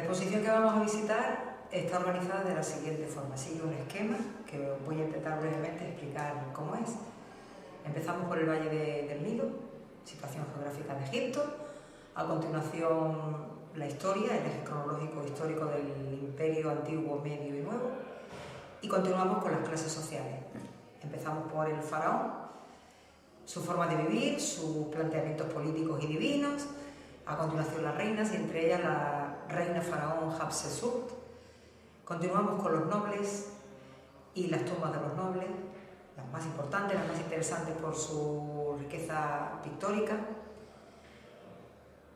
exposición que vamos a visitar está organizada de la siguiente forma. Sigue un esquema que os voy a intentar brevemente explicar cómo es. Empezamos por el Valle del Nilo, situación geográfica de Egipto. A continuación, la historia, el eje cronológico histórico del Imperio Antiguo, Medio y Nuevo. Y continuamos con las clases sociales. Empezamos por el faraón, su forma de vivir, sus planteamientos políticos y divinos. A continuación las reinas, y entre ellas la reina faraón Hatshepsut. Continuamos con los nobles y las tumbas de los nobles, las más importantes, las más interesantes por su riqueza pictórica.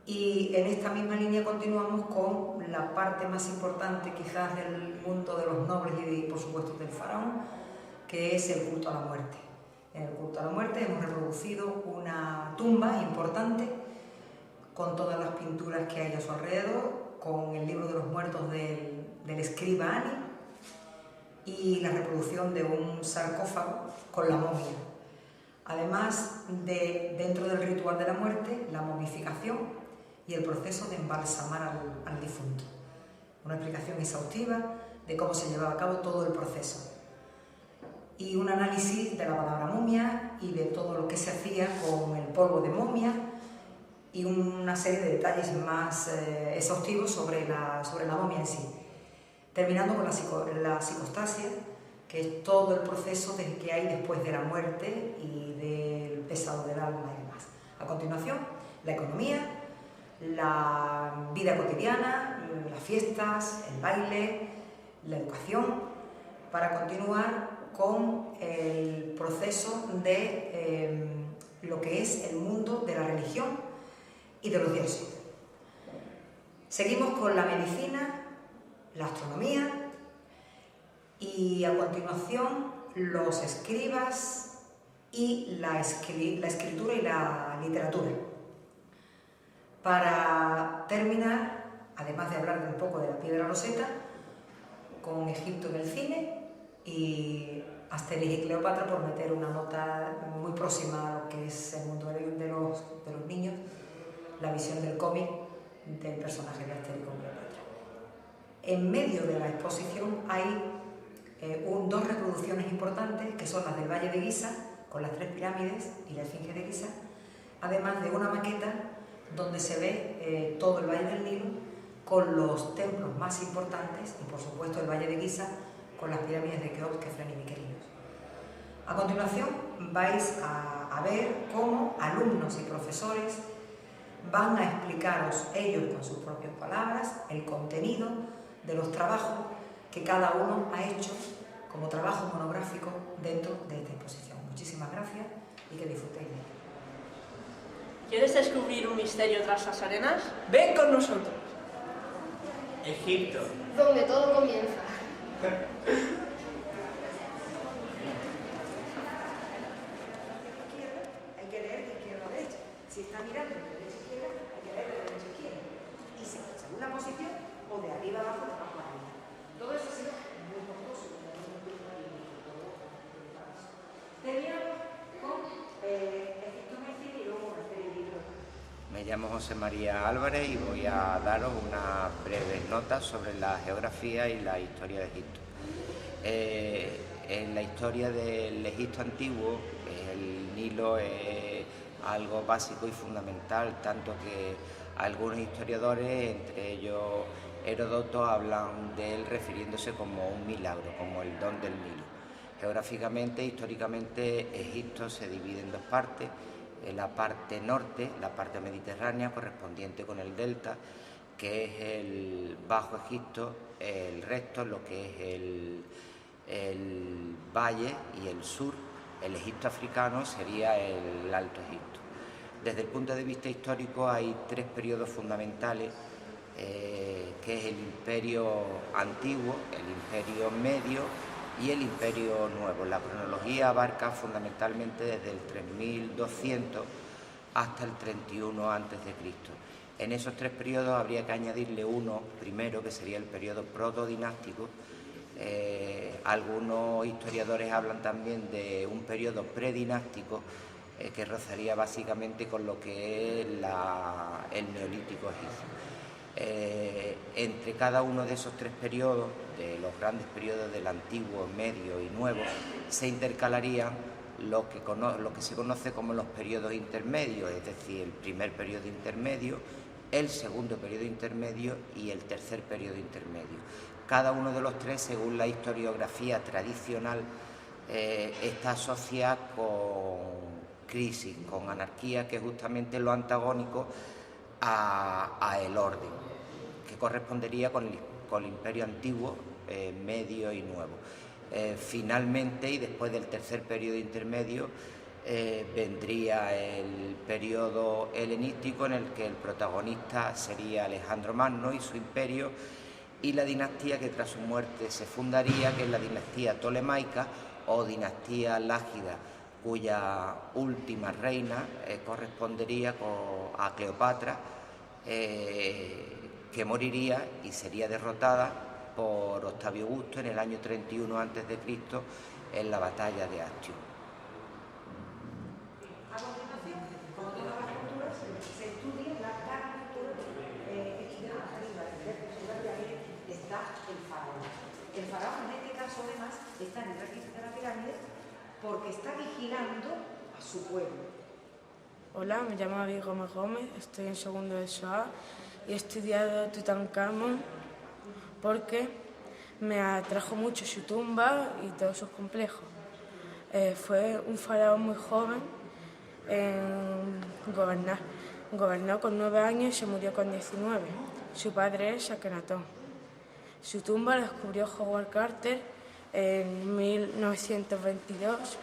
Y en esta misma línea continuamos con la parte más importante quizás del mundo de los nobles y por supuesto del faraón, que es el culto a la muerte. En el culto a la muerte hemos reproducido una tumba importante con todas las pinturas que hay a su alrededor, con el libro de los muertos del escriba Ani y la reproducción de un sarcófago con la momia. Además de, dentro del ritual de la muerte, la momificación y el proceso de embalsamar al difunto. Una explicación exhaustiva de cómo se llevaba a cabo todo el proceso. Y un análisis de la palabra momia y de todo lo que se hacía con el polvo de momia y una serie de detalles más exhaustivos sobre la momia en sí. Terminando con la psicostasia, que es todo el proceso que hay después de la muerte y del pesado del alma y demás. A continuación, la economía, la vida cotidiana, las fiestas, el baile, la educación, para continuar con el proceso de lo que es el mundo de la religión y de los dioses. Seguimos con la medicina, la astronomía y a continuación los escribas y la escritura y la literatura. Para terminar, además de hablar un poco de la piedra Rosetta, con Egipto en el cine y Asterix y Cleopatra, por meter una nota muy próxima a lo que es el mundo de los niños, la visión del cómic del personaje de Asterix con Cleopatra. En medio de la exposición hay dos reproducciones importantes, que son las del Valle de Giza, con las 3 pirámides y la Esfinge de Giza, además de una maqueta donde se ve todo el Valle del Nilo con los templos más importantes y por supuesto el Valle de Giza con las pirámides de Keops, Kefren y Miquelinos. A continuación vais a ver cómo alumnos y profesores van a explicaros ellos con sus propias palabras el contenido de los trabajos que cada uno ha hecho como trabajo monográfico dentro de esta exposición. Muchísimas gracias y que disfrutéis de ello. ¿Quieres descubrir un misterio tras las arenas? ¡Ven con nosotros! Egipto. Donde todo comienza. Hay que leer de izquierda a derecha. Si está mirando de derecha a izquierda, hay que leer de derecha a izquierda. Y según la posición, o de arriba abajo, de abajo a arriba. Todo eso ha sido muy costoso. Terminamos con Egipto en el cine y luego una serie de libros. Me llamo José María Álvarez y voy a daros unas breves notas sobre la geografía y la historia de Egipto. En la historia del Egipto antiguo, el Nilo es algo básico y fundamental, tanto que algunos historiadores, entre ellos Heródoto, hablan de él refiriéndose como un milagro, como el don del Nilo. Geográficamente, históricamente, Egipto se divide en dos partes. En la parte norte, la parte mediterránea, correspondiente con el delta, que es el Bajo Egipto, el resto, lo que es el valle, y el sur, el Egipto africano, sería el Alto Egipto. Desde el punto de vista histórico hay 3 periodos fundamentales, que es el Imperio Antiguo, el Imperio Medio y el Imperio Nuevo. La cronología abarca fundamentalmente desde el 3200 hasta el 31 a.C. En esos 3 periodos habría que añadirle uno primero, que sería el periodo protodinástico. Algunos historiadores hablan también de un periodo predinástico, que rozaría básicamente con lo que es el neolítico egipcio. Entre cada uno de esos tres periodos, de los grandes periodos del Antiguo, Medio y Nuevo, se intercalarían lo que se conoce como los periodos intermedios, es decir, el primer periodo intermedio, el segundo periodo intermedio y el tercer periodo intermedio. Cada uno de los tres, según la historiografía tradicional, está asociada con crisis, con anarquía, que es justamente lo antagónico a el orden, que correspondería con el Imperio Antiguo, Medio y Nuevo. Finalmente, y después del tercer periodo intermedio, vendría el periodo helenístico, en el que el protagonista sería Alejandro Magno y su imperio, y la dinastía que tras su muerte se fundaría, que es la dinastía ptolemaica o dinastía lágida, cuya última reina correspondería a Cleopatra, que moriría y sería derrotada por Octavio Augusto en el año 31 a.C. en la batalla de Actium. A continuación, como todas las culturas, se estudia la gran cultura arriba, está el faraón. El faraón en este caso además está en el registro de la pirámide porque está vigilando a su pueblo. Hola, me llamo David Gómez, estoy en segundo de SOA y he estudiado Tutankamón porque me atrajo mucho su tumba y todos sus complejos. Fue un faraón muy joven en gobernar. Gobernó con 9 años y se murió con 19. Su padre es Akenatón. Su tumba la descubrió Howard Carter en 1922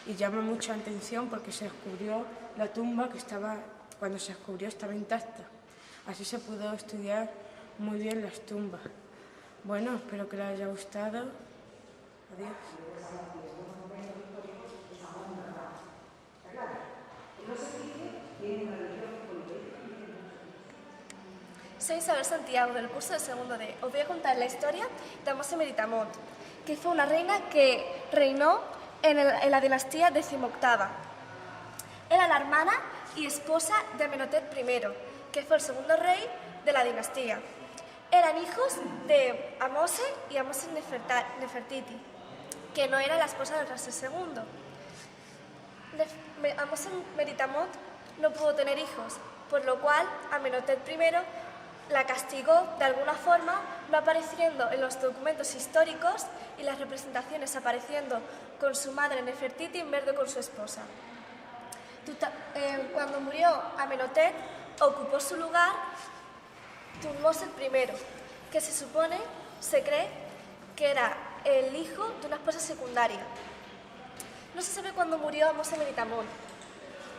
y llama mucha atención porque se descubrió la tumba que cuando se descubrió estaba intacta. Así se pudo estudiar muy bien las tumbas. Bueno, espero que les haya gustado. Adiós. Soy Isabel Santiago, del curso de segundo D. Os voy a contar la historia de Mose Meritamont, que fue una reina que reinó en la dinastía XVIII. Era la hermana y esposa de Amenhotep I, que fue el segundo rey de la dinastía. Eran hijos de Amose y Amose Nefertiti, que no era la esposa de Ramsés II. Amose Meritamont no pudo tener hijos, por lo cual Amenhotep I la castigó de alguna forma, no apareciendo en los documentos históricos y las representaciones apareciendo con su madre Nefertiti en vez de con su esposa. Cuando murió Amenhotep, ocupó su lugar Tutmosis I, que se cree que era el hijo de una esposa secundaria. No se sabe cuándo murió Mose Meritamont,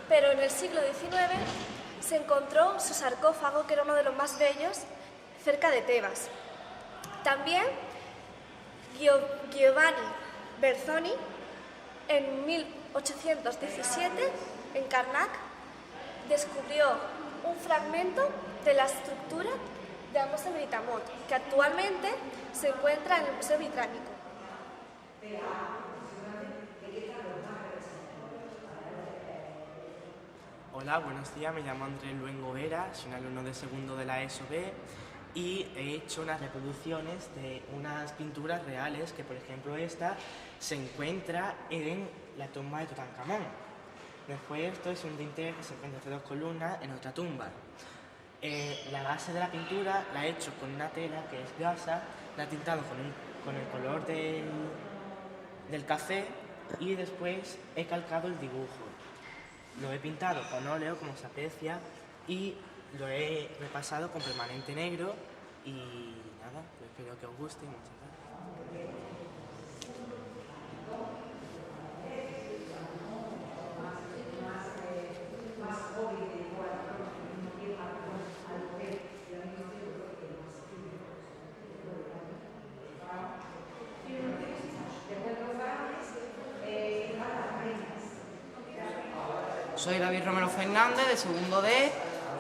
pero en el siglo XIX se encontró su sarcófago, que era uno de los más bellos, cerca de Tebas. También Giovanni Berzoni, en 1817, en Karnak, descubrió un fragmento de la estructura de Mose Meritamont, que actualmente se encuentra en el Museo Británico. Hola, buenos días, me llamo Andrés Luengo Vera, soy un alumno de segundo de la ESO-B y he hecho unas reproducciones de unas pinturas reales, que por ejemplo esta se encuentra en la tumba de Tutankamón. Después esto es un dintel que se encuentra entre dos columnas en otra tumba. La base de la pintura la he hecho con una tela que es gasa, la he tintado con el color del café y después he calcado el dibujo. Lo he pintado con óleo, como se aprecia, y lo he repasado con permanente negro y nada, espero que os guste y muchas gracias. Soy David Romero Fernández, de segundo D,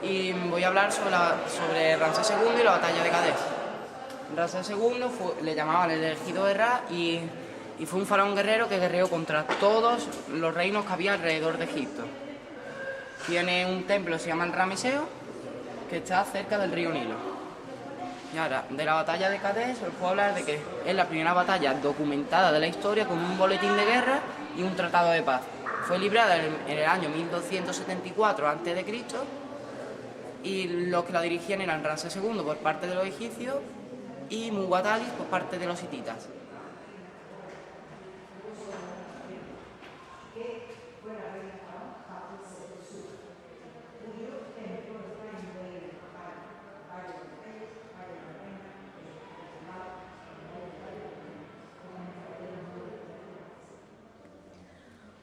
y voy a hablar sobre Ramsés II y la batalla de Cádiz. Ramsés II le llamaban el elegido de Ra y fue un faraón guerrero que guerreó contra todos los reinos que había alrededor de Egipto. Tiene un templo que se llama el Rameseo, que está cerca del río Nilo. Y ahora, de la batalla de Cadés, os puedo hablar de que es la primera batalla documentada de la historia con un boletín de guerra y un tratado de paz. Fue librada en el año 1274 a.C. y los que la dirigían eran Ramsés II por parte de los egipcios y Muwatallis por parte de los hititas.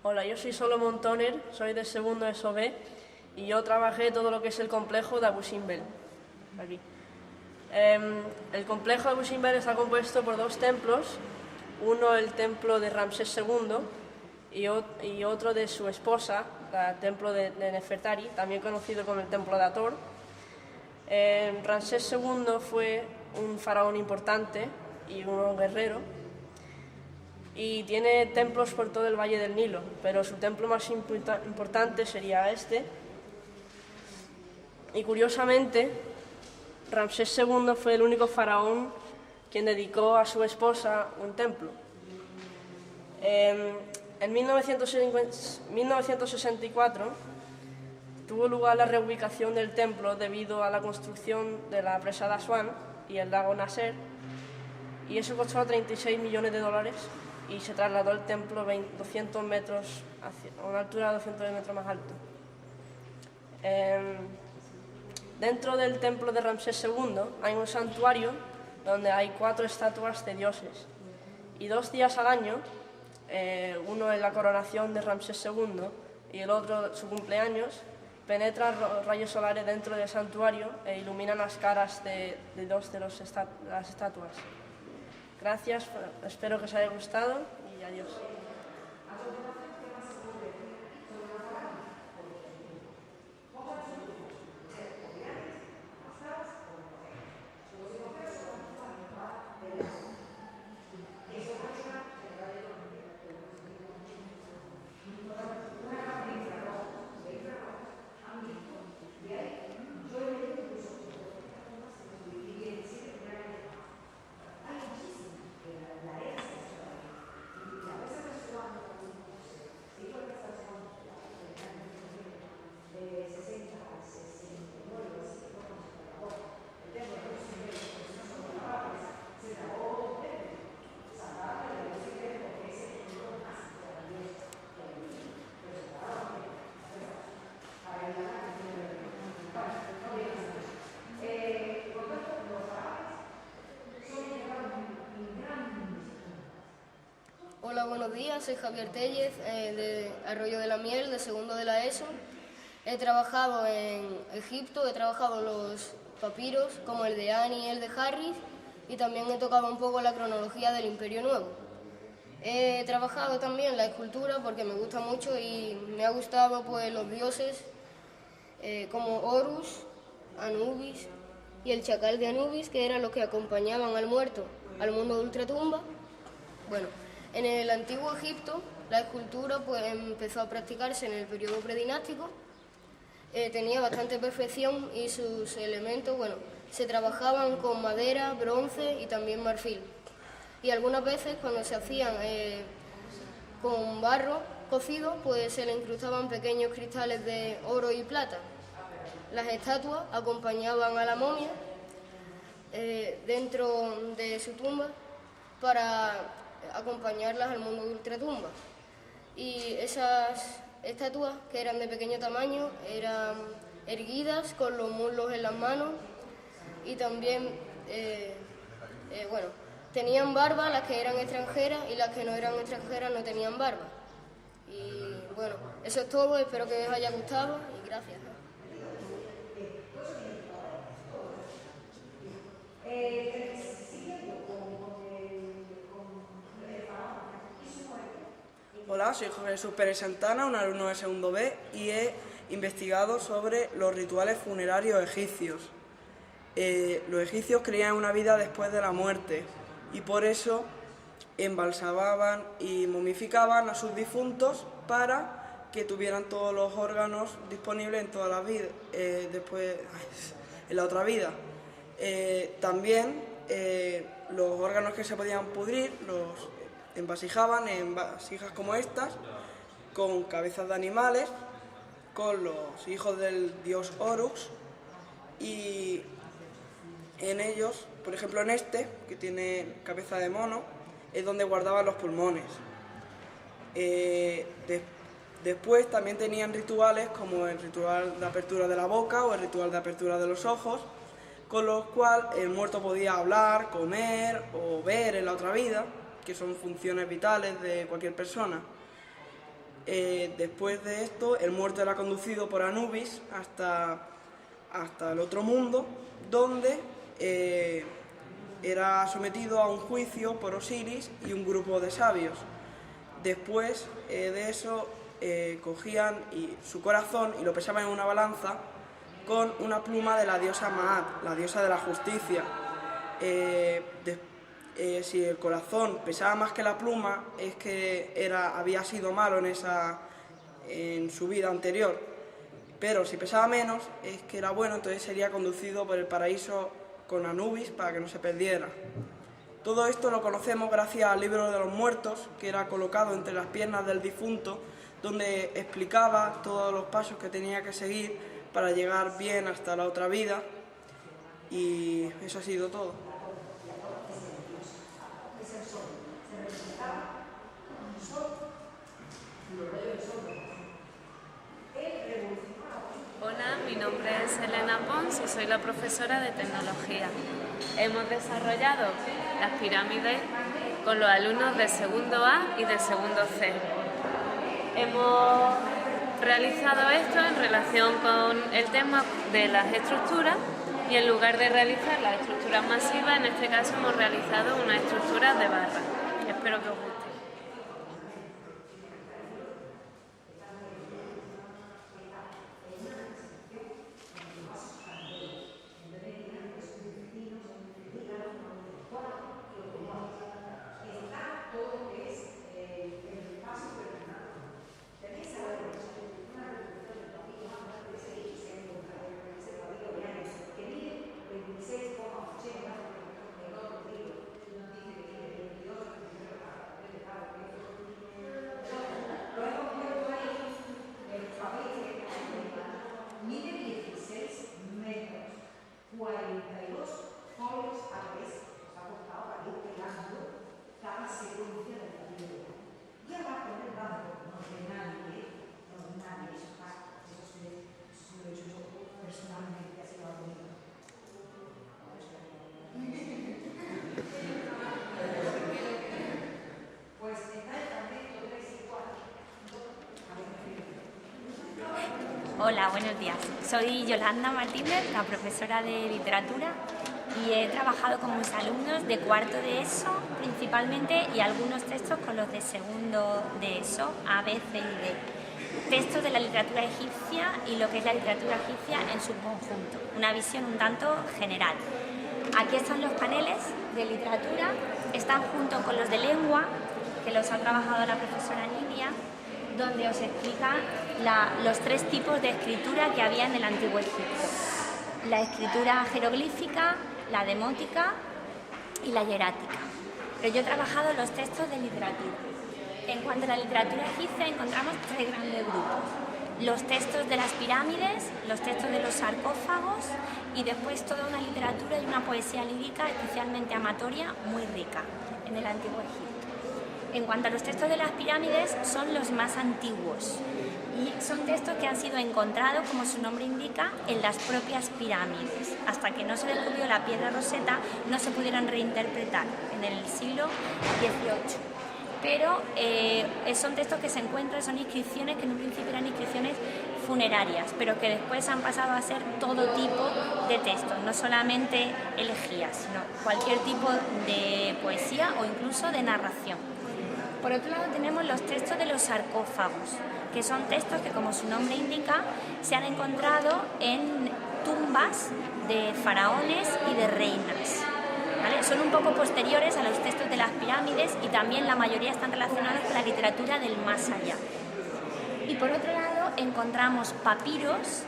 Hola, yo soy Solomon Toner, soy del segundo SOB y yo trabajé todo lo que es el complejo de Abu Simbel. Aquí. El complejo de Abu Simbel está compuesto por dos templos, uno el templo de Ramsés II y otro de su esposa, el templo de Nefertari, también conocido como el templo de Hathor. Ramsés II fue un faraón importante y un guerrero, y tiene templos por todo el Valle del Nilo, pero su templo más importante sería este. Y curiosamente, Ramsés II fue el único faraón quien dedicó a su esposa un templo. En 1964 tuvo lugar la reubicación del templo debido a la construcción de la presa de Asuán y el lago Nasser, y eso costó 36 millones de dólares y se trasladó el templo 200 metros a una altura de 200 metros más alto. Dentro del templo de Ramsés II hay un santuario donde hay 4 estatuas de dioses, y 2 días al año, uno en la coronación de Ramsés II y el otro su cumpleaños, penetran rayos solares dentro del santuario e iluminan las caras de 2 de las estatuas. Gracias, espero que os haya gustado y adiós. Hola, buenos días, soy Javier Tellez, de Arroyo de la Miel, de segundo de la ESO. He trabajado en Egipto, he trabajado los papiros, como el de Ani y el de Harris, y también he tocado un poco la cronología del Imperio Nuevo. He trabajado también la escultura porque me gusta mucho y me ha gustado pues, los dioses como Horus, Anubis y el chacal de Anubis, que eran los que acompañaban al muerto al mundo de ultratumba. Bueno, en el antiguo Egipto la escultura pues, empezó a practicarse en el periodo predinástico. Tenía bastante perfección y sus elementos, bueno, se trabajaban con madera, bronce y también marfil. Y algunas veces cuando se hacían con barro cocido, pues se le incrustaban pequeños cristales de oro y plata. Las estatuas acompañaban a la momia dentro de su tumba para acompañarlas al mundo de ultratumba. Y esas estatuas, que eran de pequeño tamaño, eran erguidas con los muslos en las manos y también, bueno, tenían barba las que eran extranjeras y las que no eran extranjeras no tenían barba. Y bueno, eso es todo, espero que os haya gustado y gracias. Hola, soy José Jesús Pérez Santana, un alumno de segundo B, y he investigado sobre los rituales funerarios egipcios. Los egipcios creían en una vida después de la muerte y por eso embalsamaban y momificaban a sus difuntos para que tuvieran todos los órganos disponibles en toda la vida, después en la otra vida. También los órganos que se podían pudrir los envasijaban en vasijas como estas, con cabezas de animales, con los hijos del dios Horus, y en ellos, por ejemplo en este, que tiene cabeza de mono, es donde guardaban los pulmones. Después también tenían rituales como el ritual de apertura de la boca o el ritual de apertura de los ojos, con los cuales el muerto podía hablar, comer o ver en la otra vida, que son funciones vitales de cualquier persona. Después de esto, el muerto era conducido por Anubis hasta el otro mundo, donde era sometido a un juicio por Osiris y un grupo de sabios. Después de eso, cogían su corazón y lo pesaban en una balanza con una pluma de la diosa Maat, la diosa de la justicia. Si el corazón pesaba más que la pluma, es que había sido malo en su vida anterior. Pero si pesaba menos, es que era bueno, entonces sería conducido por el paraíso con Anubis para que no se perdiera. Todo esto lo conocemos gracias al libro de los muertos, que era colocado entre las piernas del difunto, donde explicaba todos los pasos que tenía que seguir para llegar bien hasta la otra vida, y eso ha sido todo. Hola, mi nombre es Elena Pons y soy la profesora de Tecnología. Hemos desarrollado las pirámides con los alumnos de segundo A y de segundo C. Hemos realizado esto en relación con el tema de las estructuras y en lugar de realizar las estructuras masivas, en este caso hemos realizado unas estructuras de barra. Espero que os guste. Hola, buenos días. Soy Yolanda Martínez, la profesora de literatura, y he trabajado con mis alumnos de cuarto de ESO principalmente y algunos textos con los de segundo de ESO, A, B, C y D. Textos de la literatura egipcia y lo que es la literatura egipcia en su conjunto, una visión un tanto general. Aquí están los paneles de literatura, están junto con los de lengua, que los ha trabajado la profesora Lidia, donde os explica los tres tipos de escritura que había en el Antiguo Egipto. La escritura jeroglífica, la demótica y la hierática. Pero yo he trabajado los textos de literatura. En cuanto a la literatura egipcia, encontramos tres grandes grupos. Los textos de las pirámides, los textos de los sarcófagos y después toda una literatura y una poesía lírica especialmente amatoria muy rica en el Antiguo Egipto. En cuanto a los textos de las pirámides, son los más antiguos y son textos que han sido encontrados, como su nombre indica, en las propias pirámides. Hasta que no se descubrió la piedra Rosetta, no se pudieron reinterpretar en el siglo XVIII. Pero son textos que se encuentran, son inscripciones que en un principio eran inscripciones funerarias, pero que después han pasado a ser todo tipo de textos, no solamente elegías, sino cualquier tipo de poesía o incluso de narración. Por otro lado tenemos los textos de los sarcófagos, que son textos que, como su nombre indica, se han encontrado en tumbas de faraones y de reinas. ¿Vale? Son un poco posteriores a los textos de las pirámides y también la mayoría están relacionados con la literatura del más allá. Y por otro lado encontramos papiros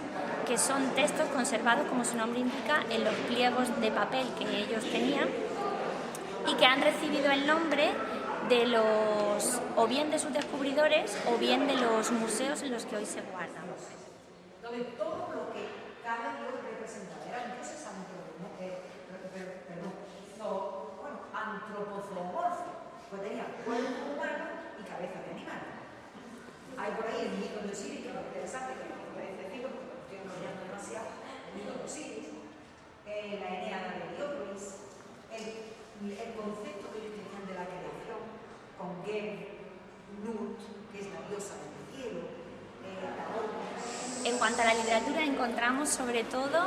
que son textos conservados, como su nombre indica, en los pliegos de papel que ellos tenían y que han recibido el nombre de los, o bien de sus descubridores o bien de los museos en los que hoy se guardan. Entonces, todo lo que cada dios representaba eran dioses antropomorfos, pues tenían cuerpo humano y cabeza de animal. Hay por ahí el mito de Osiris, que es muy interesante, que no puede decirlo porque lo estoy enrollando demasiado, el mito de Osiris, la Eneada de Heliópolis, el concepto que ellos tenían de la creación, con Geb, Nut, que es la diosa del cielo, la Horus. En cuanto a la literatura, encontramos sobre todo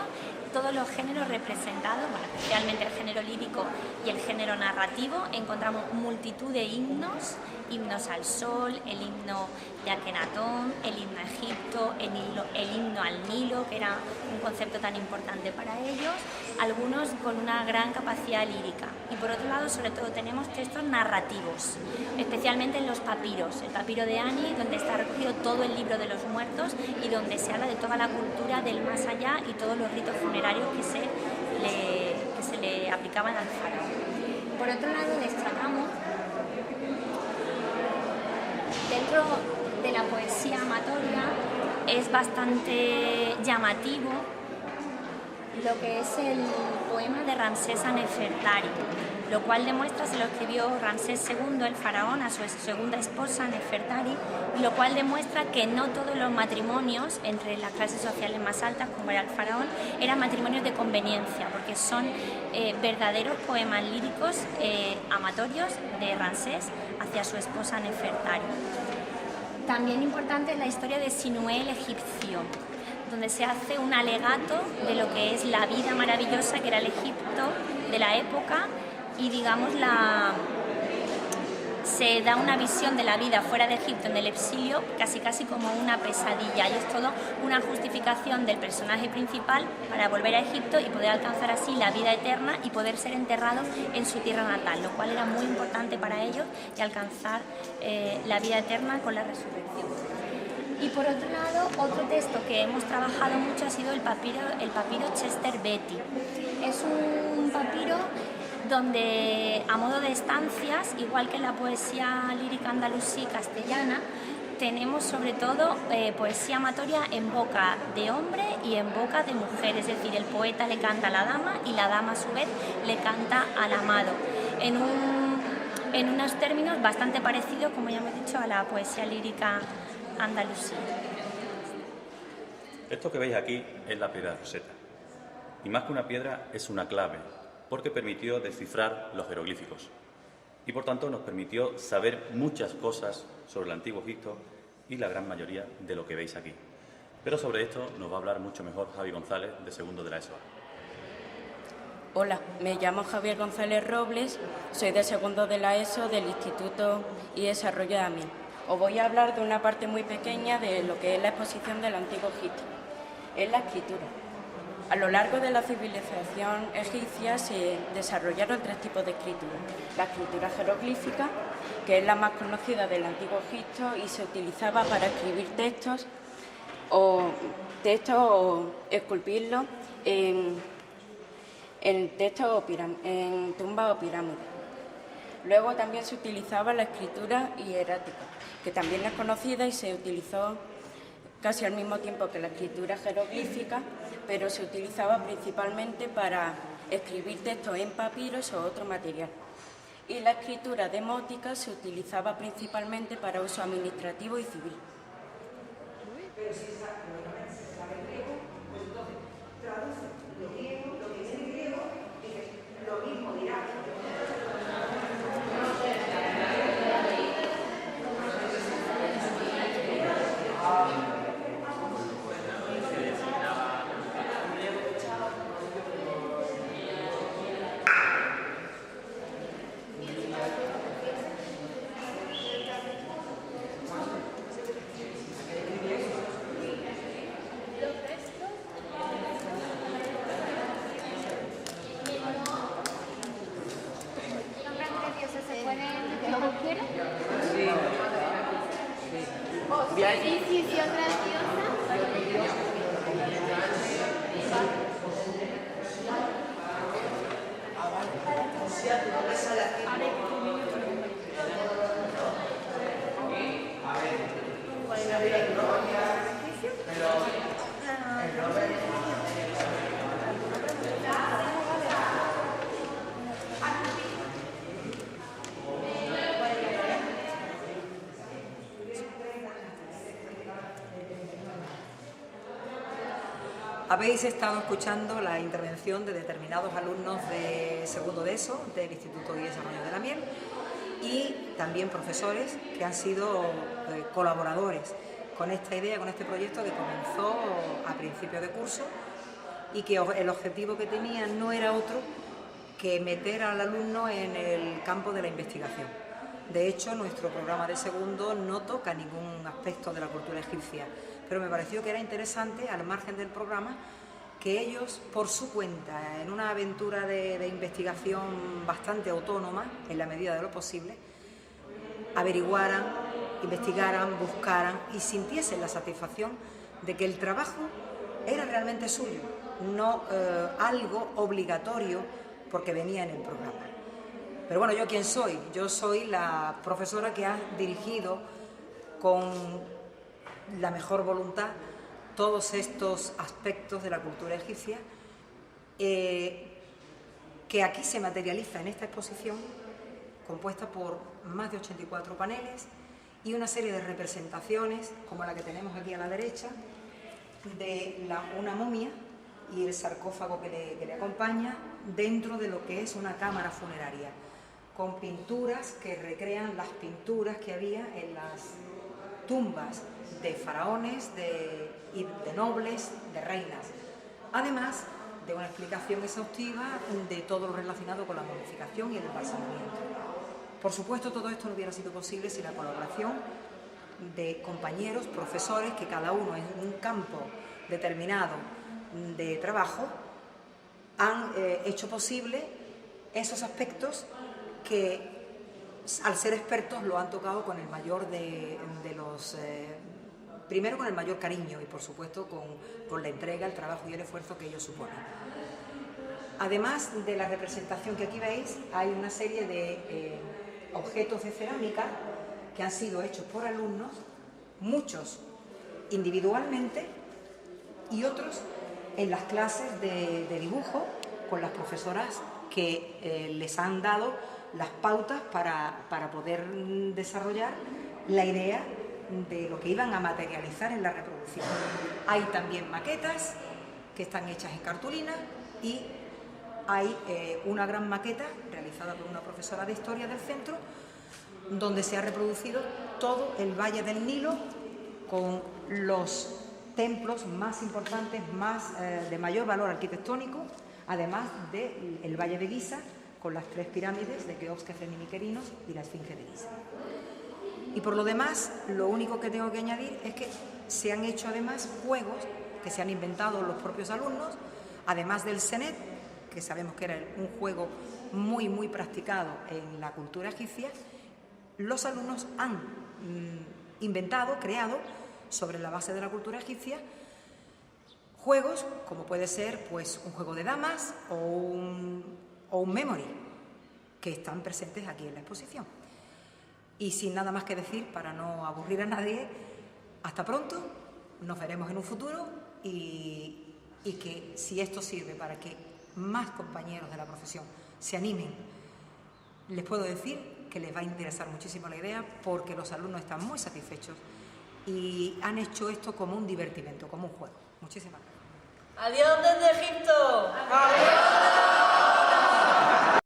todos los géneros representados, bueno, especialmente el género lírico y el género narrativo. Encontramos multitud de himnos, himnos al sol, el himno de Akenatón, el himno a Egipto, el himno al Nilo, que era un concepto tan importante para ellos, algunos con una gran capacidad lírica. Y por otro lado, sobre todo, tenemos textos narrativos, especialmente en los papiros. El papiro de Ani, donde está recogido todo el libro de los muertos y donde se habla de toda la cultura del más allá y todos los ritos funerarios que se le aplicaban al faraón. Por otro lado, destacamos dentro de la poesía amatoria, es bastante llamativo lo que es el poema de Ramsés a Nefertari, lo cual demuestra, se lo escribió Ramsés II, el faraón, a su segunda esposa Nefertari, lo cual demuestra que no todos los matrimonios entre las clases sociales más altas, como era el faraón, eran matrimonios de conveniencia, porque son verdaderos poemas líricos amatorios de Ramsés hacia su esposa Nefertari. También importante es la historia de Sinué el egipcio, donde se hace un alegato de lo que es la vida maravillosa que era el Egipto de la época y, digamos, se da una visión de la vida fuera de Egipto en el exilio casi como una pesadilla, y es todo una justificación del personaje principal para volver a Egipto y poder alcanzar así la vida eterna y poder ser enterrado en su tierra natal, lo cual era muy importante para ellos, y alcanzar la vida eterna con la resurrección. Y por otro lado, otro texto que hemos trabajado mucho ha sido el papiro Chester Beatty. Es un papiro donde, a modo de estancias, igual que en la poesía lírica andalusí castellana, tenemos sobre todo poesía amatoria en boca de hombre y en boca de mujer, es decir, el poeta le canta a la dama y la dama a su vez le canta al amado, en unos términos bastante parecidos, como ya hemos dicho, a la poesía lírica andalusí. Esto que veis aquí es la piedra Rosetta, y más que una piedra es una clave, porque permitió descifrar los jeroglíficos y por tanto nos permitió saber muchas cosas sobre el Antiguo Egipto y la gran mayoría de lo que veis aquí. Pero sobre esto nos va a hablar mucho mejor Javi González, de segundo de la ESO. Hola, me llamo Javier González Robles, soy de segundo de la ESO del Instituto y Desarrollo de AMIL. Os voy a hablar de una parte muy pequeña de lo que es la exposición del Antiguo Egipto. Es la escritura. A lo largo de la civilización egipcia se desarrollaron tres tipos de escritura. La escritura jeroglífica, que es la más conocida del Antiguo Egipto y se utilizaba para escribir textos o esculpirlos en tumbas o pirámides. Luego también se utilizaba la escritura hierática, que también es conocida y se utilizó casi al mismo tiempo que la escritura jeroglífica, pero se utilizaba principalmente para escribir textos en papiros o otro material. Y la escritura demótica se utilizaba principalmente para uso administrativo y civil. Pero si sabe griego, pues entonces traduce lo griego, lo que es en griego, y lo mismo dirá. Habéis estado escuchando la intervención de determinados alumnos de segundo de ESO, del Instituto IES Arroyo de la Miel, y también profesores que han sido colaboradores con esta idea, con este proyecto que comenzó a principio de curso y que el objetivo que tenía no era otro que meter al alumno en el campo de la investigación. De hecho, nuestro programa de segundo no toca ningún aspecto de la cultura egipcia, pero me pareció que era interesante, al margen del programa, que ellos, por su cuenta, en una aventura de investigación bastante autónoma, en la medida de lo posible, averiguaran, investigaran, buscaran y sintiesen la satisfacción de que el trabajo era realmente suyo, no algo obligatorio porque venía en el programa. Pero bueno, ¿yo quién soy? Yo soy la profesora que ha dirigido con la mejor voluntad todos estos aspectos de la cultura egipcia que aquí se materializa en esta exposición compuesta por más de 84 paneles y una serie de representaciones como la que tenemos aquí a la derecha de una momia y el sarcófago que le acompaña dentro de lo que es una cámara funeraria con pinturas que recrean las pinturas que había en las tumbas de faraones, de nobles, de reinas, además de una explicación exhaustiva de todo lo relacionado con la momificación y el embalsamamiento. Por supuesto, todo esto no hubiera sido posible sin la colaboración de compañeros, profesores, que cada uno en un campo determinado de trabajo han hecho posible esos aspectos que, al ser expertos, lo han tocado con el mayor primero con el mayor cariño y, por supuesto, con la entrega, el trabajo y el esfuerzo que ello supone. Además de la representación que aquí veis, hay una serie de objetos de cerámica que han sido hechos por alumnos, muchos individualmente y otros en las clases de dibujo con las profesoras que les han dado las pautas para poder desarrollar la idea de lo que iban a materializar en la reproducción. Hay también maquetas que están hechas en cartulina y hay una gran maqueta realizada por una profesora de historia del centro donde se ha reproducido todo el Valle del Nilo con los templos más importantes, de mayor valor arquitectónico, además del Valle de Giza con las 3 pirámides de Keops, Kefren y Miquerinos y la Esfinge de Giza. Y por lo demás, lo único que tengo que añadir es que se han hecho además juegos que se han inventado los propios alumnos, además del Senet, que sabemos que era un juego muy, muy practicado en la cultura egipcia. Los alumnos han inventado, creado, sobre la base de la cultura egipcia, juegos como puede ser pues, un juego de damas o un memory, que están presentes aquí en la exposición. Y sin nada más que decir, para no aburrir a nadie, hasta pronto, nos veremos en un futuro y que si esto sirve para que más compañeros de la profesión se animen, les puedo decir que les va a interesar muchísimo la idea porque los alumnos están muy satisfechos y han hecho esto como un divertimento, como un juego. Muchísimas gracias. ¡Adiós desde Egipto! ¡Adiós!